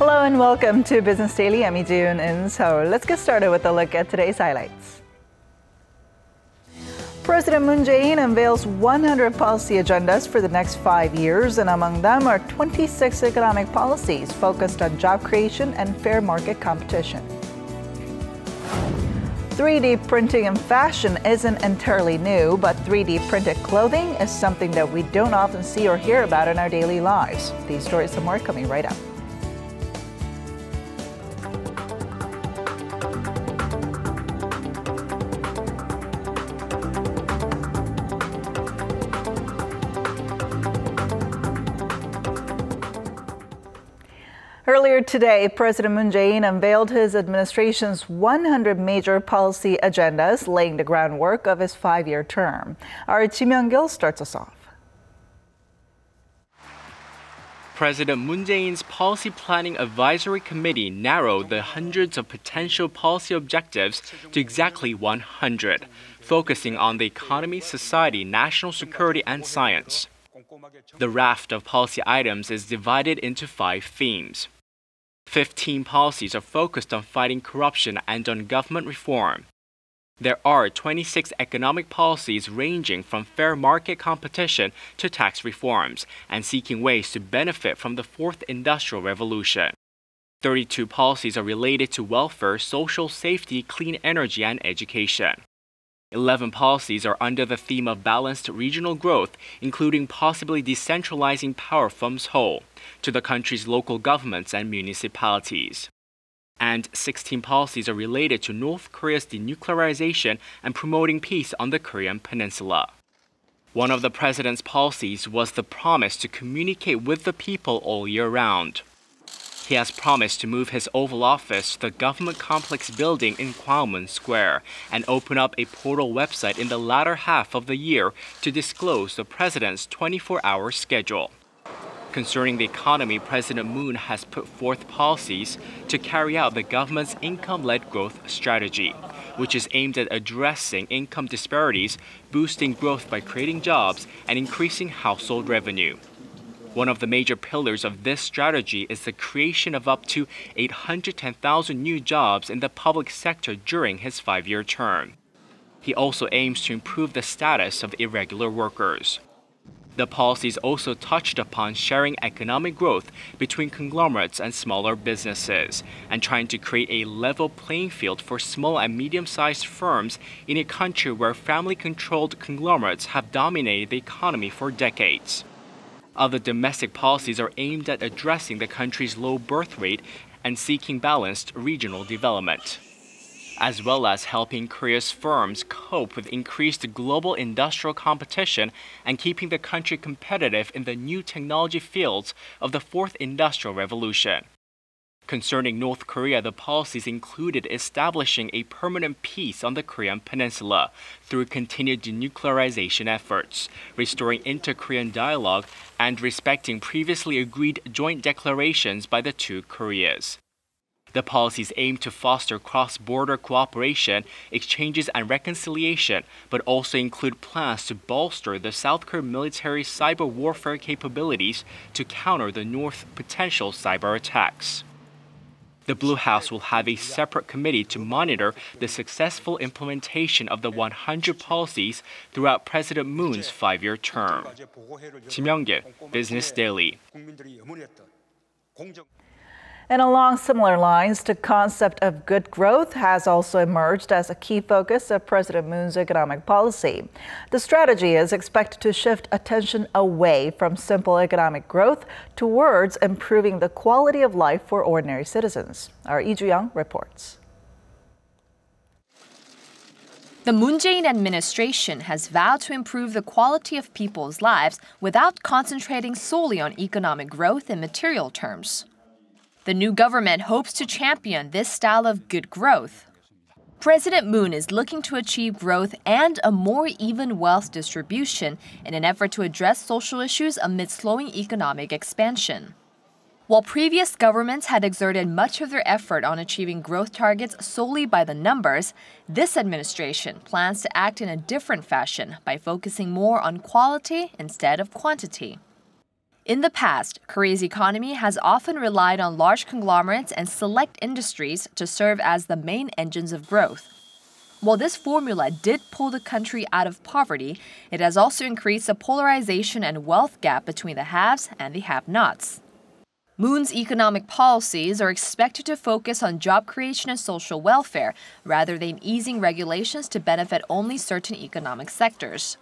Hello and welcome to Business Daily. I'm Lee-Jun in Seoul. Let's get started with a look at today's highlights. President Moon Jae-in unveils 100 policy agendas for the next 5 years, and among them are 26 economic policies focused on job creation and fair market competition. 3D printing in fashion isn't entirely new, but 3D printed clothing is something that we don't often see or hear about in our daily lives. These stories and more coming right up. Earlier today, President Moon Jae-in unveiled his administration's 100 major policy agendas, laying the groundwork of his 5-year term. Our Ji Myung-gil starts us off. President Moon Jae-in's Policy Planning Advisory Committee narrowed the hundreds of potential policy objectives to exactly 100, focusing on the economy, society, national security, and science. The raft of policy items is divided into 5 themes. 15 policies are focused on fighting corruption and on government reform. There are 26 economic policies ranging from fair market competition to tax reforms and seeking ways to benefit from the fourth industrial revolution. 32 policies are related to welfare, social safety, clean energy, and education. 11 policies are under the theme of balanced regional growth, including possibly decentralizing power from Seoul to the country's local governments and municipalities. And 16 policies are related to North Korea's denuclearization and promoting peace on the Korean peninsula. One of the president's policies was the promise to communicate with the people all year round. He has promised to move his Oval Office to the government complex building in Gwanghwamun Square and open up a portal website in the latter half of the year to disclose the president's 24-hour schedule. Concerning the economy, President Moon has put forth policies to carry out the government's income-led growth strategy, which is aimed at addressing income disparities, boosting growth by creating jobs, and increasing household revenue. One of the major pillars of this strategy is the creation of up to 810,000 new jobs in the public sector during his 5-year term. He also aims to improve the status of irregular workers. The policies also touched upon sharing economic growth between conglomerates and smaller businesses, and trying to create a level playing field for small and medium-sized firms in a country where family-controlled conglomerates have dominated the economy for decades. Other domestic policies are aimed at addressing the country's low birth rate and seeking balanced regional development, as well as helping Korea's firms cope with increased global industrial competition and keeping the country competitive in the new technology fields of the fourth industrial revolution. Concerning North Korea, the policies included establishing a permanent peace on the Korean peninsula through continued denuclearization efforts, restoring inter-Korean dialogue, and respecting previously agreed joint declarations by the two Koreas. The policies aim to foster cross-border cooperation, exchanges, and reconciliation, but also include plans to bolster the South Korean military cyber warfare capabilities to counter the North's potential cyber attacks. The Blue House will have a separate committee to monitor the successful implementation of the 100 policies throughout President Moon's 5-year term. Ji Myung-gil, Business Daily. And along similar lines, the concept of good growth has also emerged as a key focus of President Moon's economic policy. The strategy is expected to shift attention away from simple economic growth towards improving the quality of life for ordinary citizens. Our Lee Ju-young reports. The Moon Jae-in administration has vowed to improve the quality of people's lives without concentrating solely on economic growth in material terms. The new government hopes to champion this style of good growth. President Moon is looking to achieve growth and a more even wealth distribution in an effort to address social issues amid slowing economic expansion. While previous governments had exerted much of their effort on achieving growth targets solely by the numbers, this administration plans to act in a different fashion by focusing more on quality instead of quantity. In the past, Korea's economy has often relied on large conglomerates and select industries to serve as the main engines of growth. While this formula did pull the country out of poverty, it has also increased the polarization and wealth gap between the haves and the have-nots. Moon's economic policies are expected to focus on job creation and social welfare, rather than easing regulations to benefit only certain economic sectors.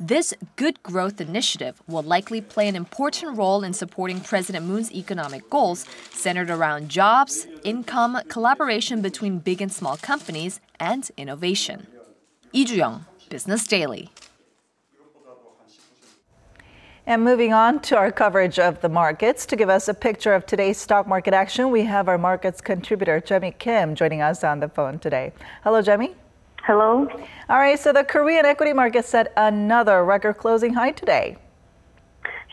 This good growth initiative will likely play an important role in supporting President Moon's economic goals centered around jobs, income, collaboration between big and small companies, and innovation. Lee Ju-young, Business Daily. And moving on to our coverage of the markets. To give us a picture of today's stock market action, we have our markets contributor, Jemmy Kim, joining us on the phone today. Hello, Jemmy. Hello. All right, so the Korean equity market set another record closing high today.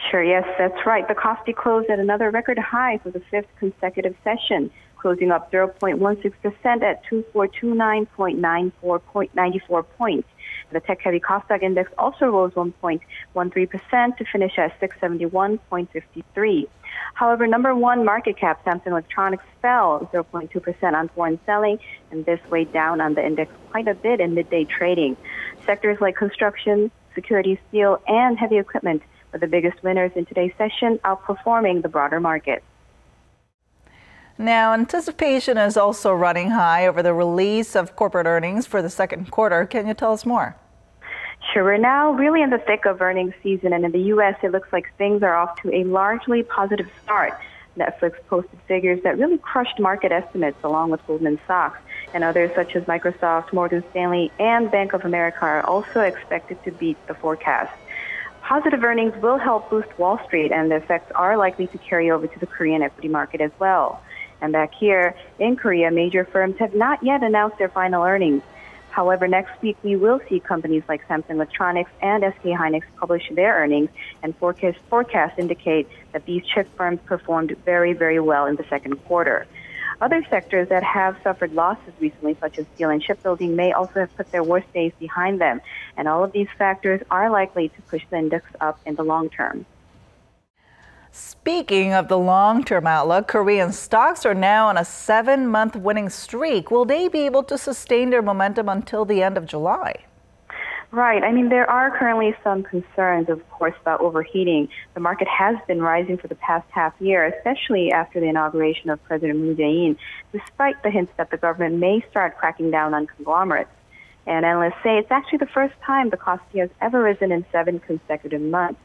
Sure, yes, that's right. The Kospi closed at another record high for the fifth consecutive session, closing up 0.16% at 2429.94 points. The tech-heavy Kosdaq index also rose 1.13% to finish at 671.53. However, number one market cap, Samsung Electronics, fell 0.2% on foreign selling, and this weighed down on the index quite a bit in midday trading. Sectors like construction, security, steel, and heavy equipment were the biggest winners in today's session, outperforming the broader market. Now, anticipation is also running high over the release of corporate earnings for the second quarter. Can you tell us more? Sure, we're now really in the thick of earnings season, and in the U.S., it looks like things are off to a largely positive start. Netflix posted figures that really crushed market estimates, along with Goldman Sachs, and others such as Microsoft, Morgan Stanley, and Bank of America are also expected to beat the forecast. Positive earnings will help boost Wall Street, and the effects are likely to carry over to the Korean equity market as well. And back here in Korea, major firms have not yet announced their final earnings. However, next week we will see companies like Samsung Electronics and SK hynix publish their earnings, and forecasts indicate that these chip firms performed very, very well in the second quarter. Other sectors that have suffered losses recently, such as steel and shipbuilding, may also have put their worst days behind them, and all of these factors are likely to push the index up in the long term. Speaking of the long-term outlook, Korean stocks are now on a 7-month winning streak. Will they be able to sustain their momentum until the end of July? Right. I mean, there are currently some concerns, of course, about overheating. The market has been rising for the past half year, especially after the inauguration of President Moon Jae-in, despite the hints that the government may start cracking down on conglomerates. And analysts say it's actually the first time the Kospi has ever risen in 7 consecutive months.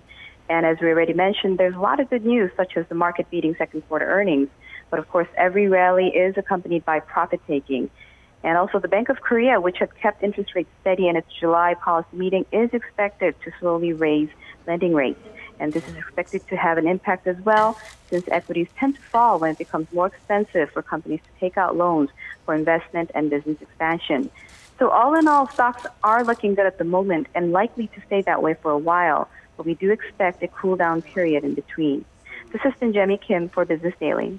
And as we already mentioned, there's a lot of good news, such as the market beating second quarter earnings. But of course, every rally is accompanied by profit taking. And also the Bank of Korea, which had kept interest rates steady in its July policy meeting, is expected to slowly raise lending rates. And this is expected to have an impact as well, since equities tend to fall when it becomes more expensive for companies to take out loans for investment and business expansion. So all in all, stocks are looking good at the moment and likely to stay that way for a while. But we do expect a cool-down period in between. This has been Jemmy Kim for Business Daily.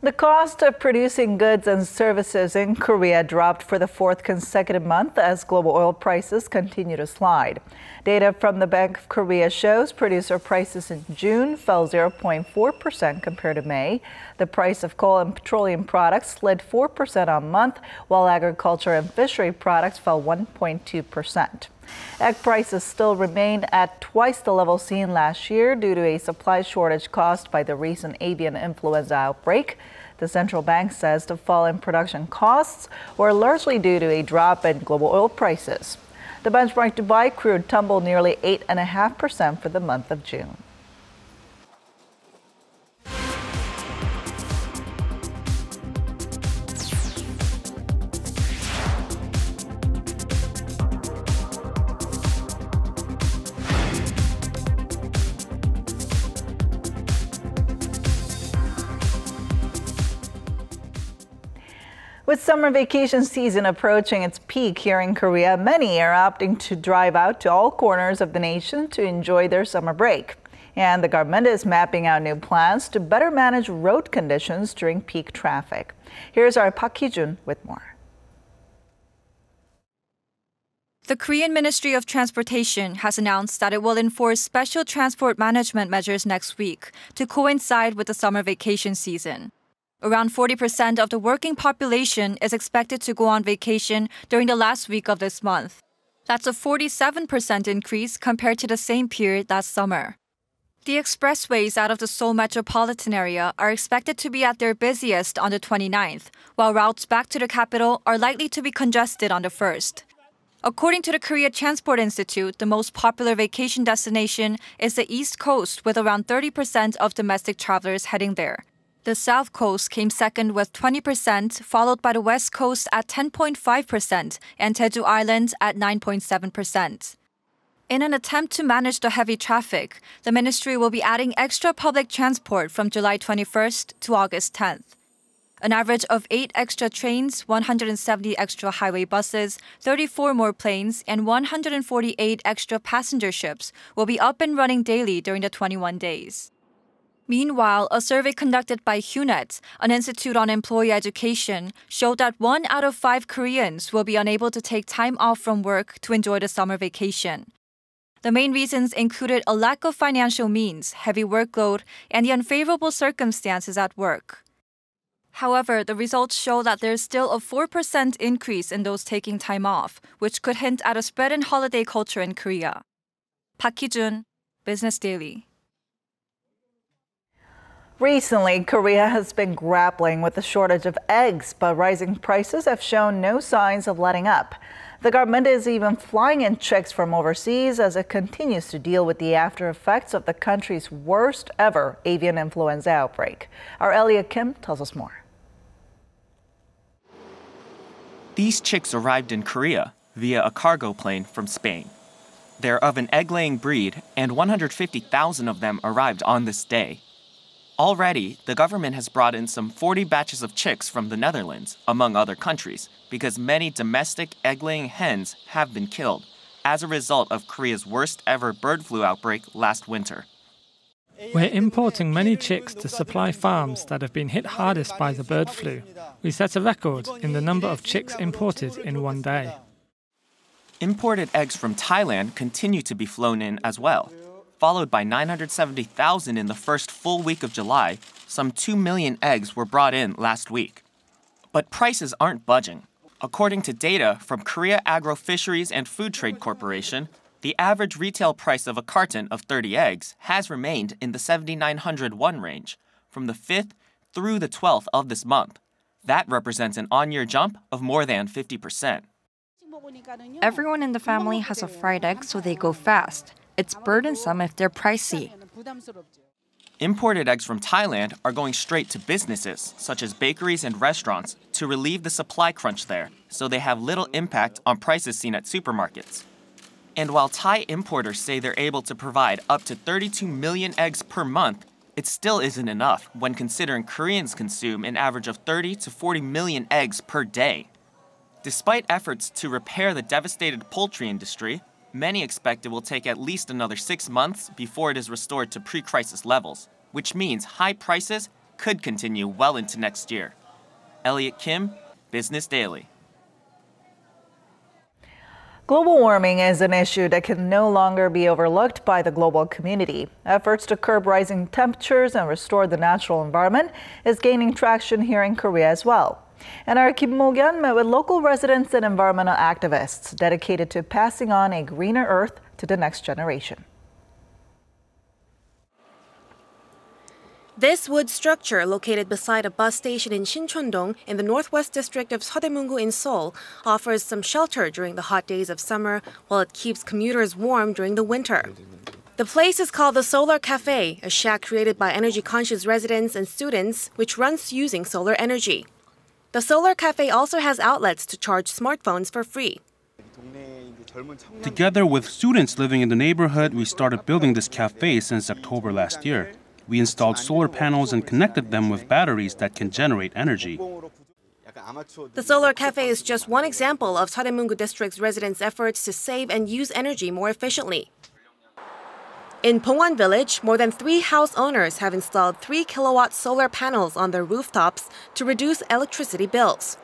The cost of producing goods and services in Korea dropped for the 4th consecutive month as global oil prices continue to slide. Data from the Bank of Korea shows producer prices in June fell 0.4% compared to May. The price of coal and petroleum products slid 4% on month, while agriculture and fishery products fell 1.2%. Egg prices still remain at twice the level seen last year due to a supply shortage caused by the recent avian influenza outbreak. The central bank says the fall in production costs were largely due to a drop in global oil prices. The benchmark Dubai crude tumbled nearly 8.5% for the month of June. With summer vacation season approaching its peak here in Korea, many are opting to drive out to all corners of the nation to enjoy their summer break. And the government is mapping out new plans to better manage road conditions during peak traffic. Here's our Park Hee-jun with more. The Korean Ministry of Transportation has announced that it will enforce special transport management measures next week to coincide with the summer vacation season. Around 40% of the working population is expected to go on vacation during the last week of this month. That's a 47% increase compared to the same period last summer. The expressways out of the Seoul metropolitan area are expected to be at their busiest on the 29th, while routes back to the capital are likely to be congested on the 1st. According to the Korea Transport Institute, the most popular vacation destination is the East Coast with around 30% of domestic travelers heading there. The South Coast came second with 20%, followed by the West Coast at 10.5% and Jeju Island at 9.7%. In an attempt to manage the heavy traffic, the ministry will be adding extra public transport from July 21st to August 10th. An average of 8 extra trains, 170 extra highway buses, 34 more planes, and 148 extra passenger ships will be up and running daily during the 21 days. Meanwhile, a survey conducted by HUNET, an institute on employee education, showed that 1 out of 5 Koreans will be unable to take time off from work to enjoy the summer vacation. The main reasons included a lack of financial means, heavy workload, and the unfavorable circumstances at work. However, the results show that there's still a 4% increase in those taking time off, which could hint at a spread in holiday culture in Korea. Park Hee-jun, Business Daily. Recently, Korea has been grappling with the shortage of eggs, but rising prices have shown no signs of letting up. The government is even flying in chicks from overseas as it continues to deal with the after effects of the country's worst ever avian influenza outbreak. Our Elliot Kim tells us more. These chicks arrived in Korea via a cargo plane from Spain. They're of an egg-laying breed, and 150,000 of them arrived on this day. Already, the government has brought in some 40 batches of chicks from the Netherlands, among other countries, because many domestic egg-laying hens have been killed as a result of Korea's worst ever bird flu outbreak last winter. We're importing many chicks to supply farms that have been hit hardest by the bird flu. We set a record in the number of chicks imported in one day. Imported eggs from Thailand continue to be flown in as well. Followed by 970,000 in the first full week of July, some 2 million eggs were brought in last week. But prices aren't budging. According to data from Korea Agro Fisheries and Food Trade Corporation, the average retail price of a carton of 30 eggs has remained in the 7,900 won range from the 5th through the 12th of this month. That represents an on-year jump of more than 50%. Everyone in the family has a fried egg, so they go fast. It's burdensome if they're pricey. Imported eggs from Thailand are going straight to businesses, such as bakeries and restaurants, to relieve the supply crunch there, so they have little impact on prices seen at supermarkets. And while Thai importers say they're able to provide up to 32 million eggs per month, it still isn't enough when considering Koreans consume an average of 30 to 40 million eggs per day. Despite efforts to repair the devastated poultry industry, many expect it will take at least another 6 months before it is restored to pre-crisis levels, which means high prices could continue well into next year. Elliot Kim, Business Daily. Global warming is an issue that can no longer be overlooked by the global community. Efforts to curb rising temperatures and restore the natural environment is gaining traction here in Korea as well. And our Kim Mo-gyun met with local residents and environmental activists dedicated to passing on a greener earth to the next generation. This wood structure, located beside a bus station in Sinchon-dong in the northwest district of Seodaemungu in Seoul, offers some shelter during the hot days of summer while it keeps commuters warm during the winter. The place is called the Solar Cafe, a shack created by energy-conscious residents and students, which runs using solar energy. The Solar Cafe also has outlets to charge smartphones for free. Together with students living in the neighborhood, we started building this cafe since October last year. We installed solar panels and connected them with batteries that can generate energy. The Solar Cafe is just one example of Seodaemungu District's residents' efforts to save and use energy more efficiently. In Pongwan Village, more than 3 house owners have installed 3-kilowatt solar panels on their rooftops to reduce electricity bills.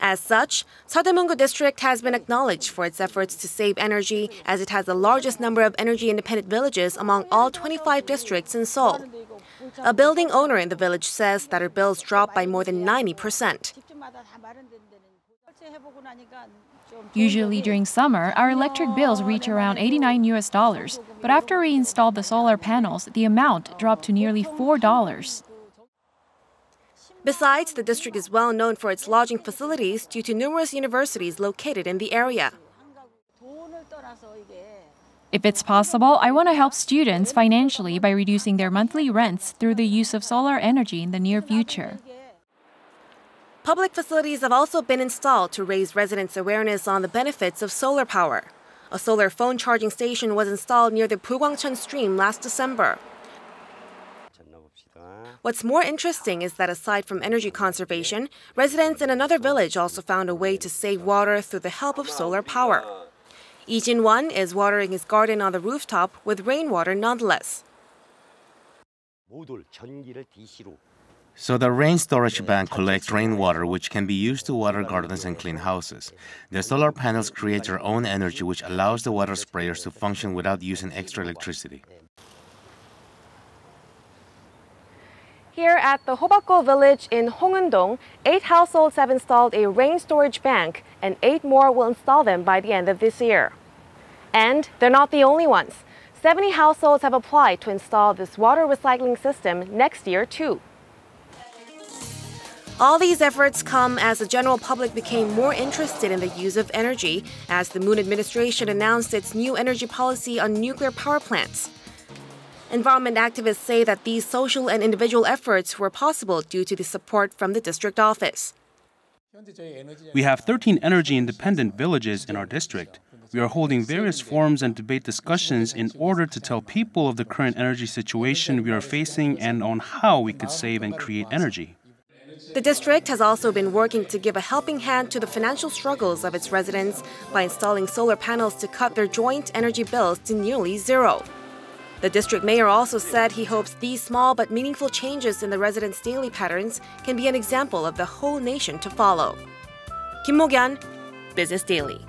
As such, Seodaemungu District has been acknowledged for its efforts to save energy, as it has the largest number of energy-independent villages among all 25 districts in Seoul. A building owner in the village says that her bills dropped by more than 90%. Usually during summer, our electric bills reach around $89, but after we installed the solar panels, the amount dropped to nearly $4. Besides, the district is well known for its lodging facilities due to numerous universities located in the area. If it's possible, I want to help students financially by reducing their monthly rents through the use of solar energy in the near future. Public facilities have also been installed to raise residents' awareness on the benefits of solar power. A solar phone charging station was installed near the Pugwangcheon stream last December. What's more interesting is that aside from energy conservation, residents in another village also found a way to save water through the help of solar power. Lee Jin-won is watering his garden on the rooftop with rainwater nonetheless. So the rain storage bank collects rainwater which can be used to water gardens and clean houses. The solar panels create their own energy which allows the water sprayers to function without using extra electricity. Here at the Hobakgo village in Hongeun-dong, 8 households have installed a rain storage bank, and 8 more will install them by the end of this year. And they're not the only ones. 70 households have applied to install this water recycling system next year too. All these efforts come as the general public became more interested in the use of energy as the Moon administration announced its new energy policy on nuclear power plants. Environment activists say that these social and individual efforts were possible due to the support from the district office. We have 13 energy-independent villages in our district. We are holding various forums and debate discussions in order to tell people of the current energy situation we are facing and on how we could save and create energy. The district has also been working to give a helping hand to the financial struggles of its residents by installing solar panels to cut their joint energy bills to nearly zero. The district mayor also said he hopes these small but meaningful changes in the residents' daily patterns can be an example of the whole nation to follow. Kim Mo-gyan, Business Daily.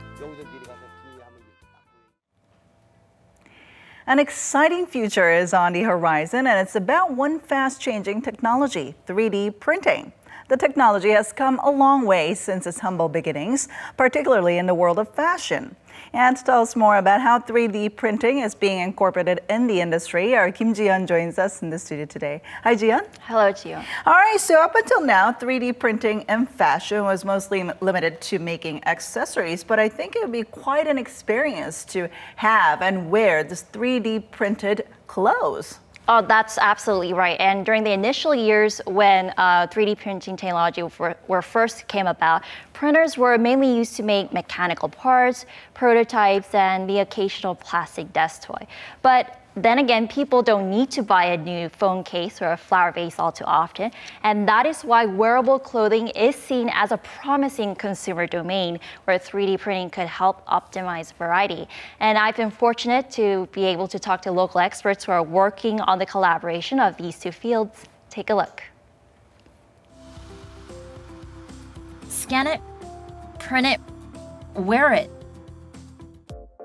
An exciting future is on the horizon, and it's about one fast-changing technology, 3D printing. The technology has come a long way since its humble beginnings, particularly in the world of fashion. And to tell us more about how 3D printing is being incorporated in the industry, our Kim Ji-yeon joins us in the studio today. Hi, Ji-yeon. Hello, Ji-yeon. All right, so up until now, 3D printing in fashion was mostly limited to making accessories, but I think it would be quite an experience to have and wear this 3D printed clothes. Oh, that's absolutely right. And during the initial years when 3D printing technology were first came about, printers were mainly used to make mechanical parts, prototypes, and the occasional plastic desk toy. But then again, people don't need to buy a new phone case or a flower vase all too often. And that is why wearable clothing is seen as a promising consumer domain where 3D printing could help optimize variety. And I've been fortunate to be able to talk to local experts who are working on the collaboration of these two fields. Take a look. Scan it, print it, wear it.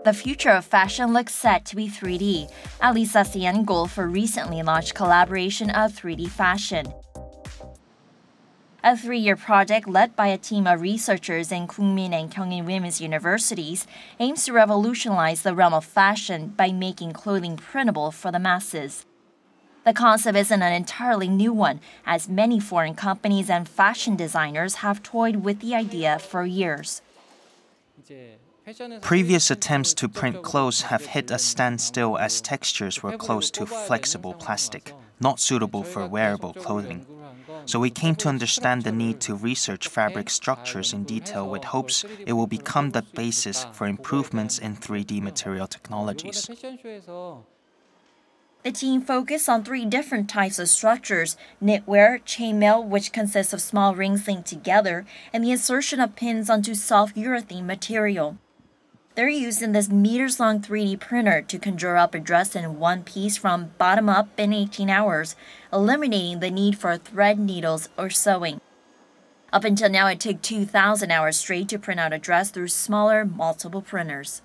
The future of fashion looks set to be 3D. At least that's the end goal for recently launched collaboration of 3D fashion. A 3-year project led by a team of researchers in Kookmin and Kyungin Women's Universities aims to revolutionize the realm of fashion by making clothing printable for the masses. The concept isn't an entirely new one, as many foreign companies and fashion designers have toyed with the idea for years. Previous attempts to print clothes have hit a standstill as textures were close to flexible plastic, not suitable for wearable clothing. So we came to understand the need to research fabric structures in detail with hopes it will become the basis for improvements in 3D material technologies. The team focused on 3 different types of structures: knitwear, chainmail, which consists of small rings linked together, and the insertion of pins onto soft urethane material. They're used in this meters-long 3D printer to conjure up a dress in one piece from bottom up in 18 hours, eliminating the need for thread needles or sewing. Up until now, it took 2,000 hours straight to print out a dress through smaller, multiple printers.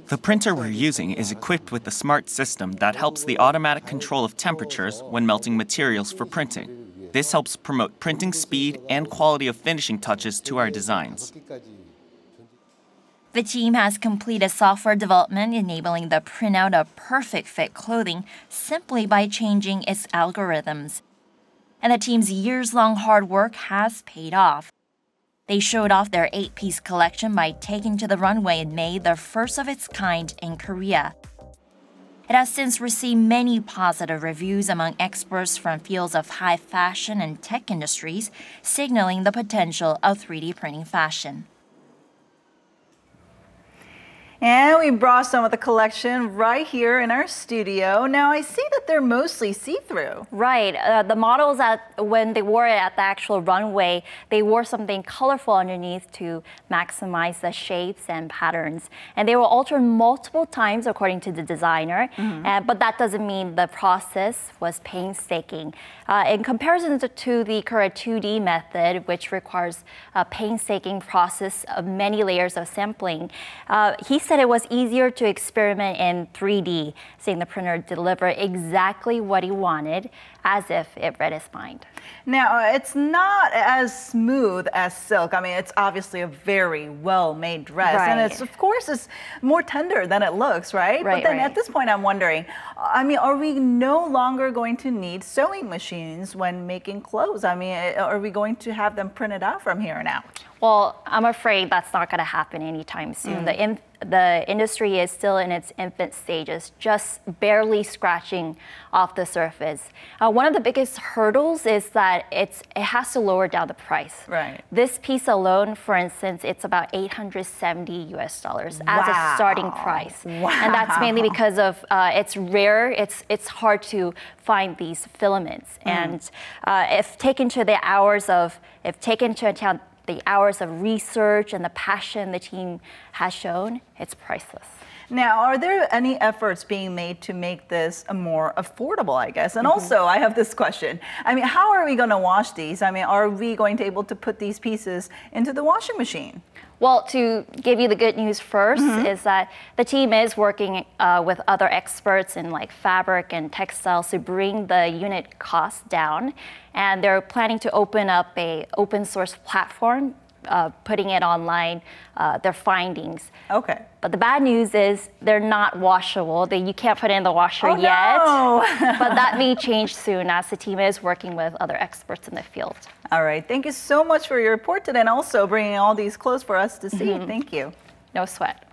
The printer we're using is equipped with a smart system that helps the automatic control of temperatures when melting materials for printing. This helps promote printing speed and quality of finishing touches to our designs. The team has completed software development enabling the printout of perfect fit clothing simply by changing its algorithms. And the team's years-long hard work has paid off. They showed off their 8-piece collection by taking to the runway in May, the first of its kind in Korea. It has since received many positive reviews among experts from fields of high fashion and tech industries, signaling the potential of 3D printing fashion. And we brought some of the collection right here in our studio. Now, I see that they're mostly see-through. Right. The models, when they wore it at the actual runway, they wore something colorful underneath to maximize the shapes and patterns. And they were altered multiple times according to the designer. But that doesn't mean the process was painstaking. In comparison to the current 2D method, which requires a painstaking process of many layers of sampling, he said it was easier to experiment in 3D, saying the printer delivered exactly what he wanted, as if it read his mind. Now, it's not as smooth as silk. I mean, it's obviously a very well-made dress. Right. And it's, of course, it's more tender than it looks, right? Right, but then right. at this point, I'm wondering, I mean, are we no longer going to need sewing machines when making clothes? I mean, are we going to have them printed out from here on out? Well, I'm afraid that's not going to happen anytime soon. The industry is still in its infant stages, just barely scratching off the surface. One of the biggest hurdles is that it has to lower down the price. Right. This piece alone, for instance, it's about $870 as a starting price. Wow. And that's mainly because of it's rare. It's hard to find these filaments. And if taken into account the hours of research and the passion the team has shown, it's priceless. Now, are there any efforts being made to make this more affordable, I guess? And also, I have this question. I mean, how are we going to wash these? I mean, are we going to be able to put these pieces into the washing machine? Well, to give you the good news first is that the team is working with other experts in like fabric and textiles to bring the unit cost down. And they're planning to open up an open source platform, putting it online, their findings. Okay. But the bad news is they're not washable. You can't put it in the washer yet. No. But that may change soon as the team is working with other experts in the field. All right. Thank you so much for your report today and also bringing all these clothes for us to see. Thank you. No sweat.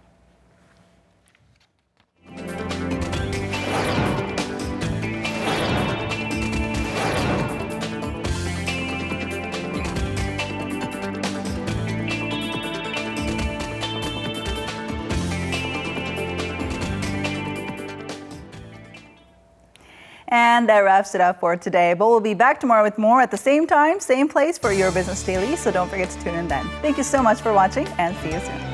And that wraps it up for today. But we'll be back tomorrow with more at the same time, same place for Your Business Daily. So don't forget to tune in then. Thank you so much for watching and see you soon.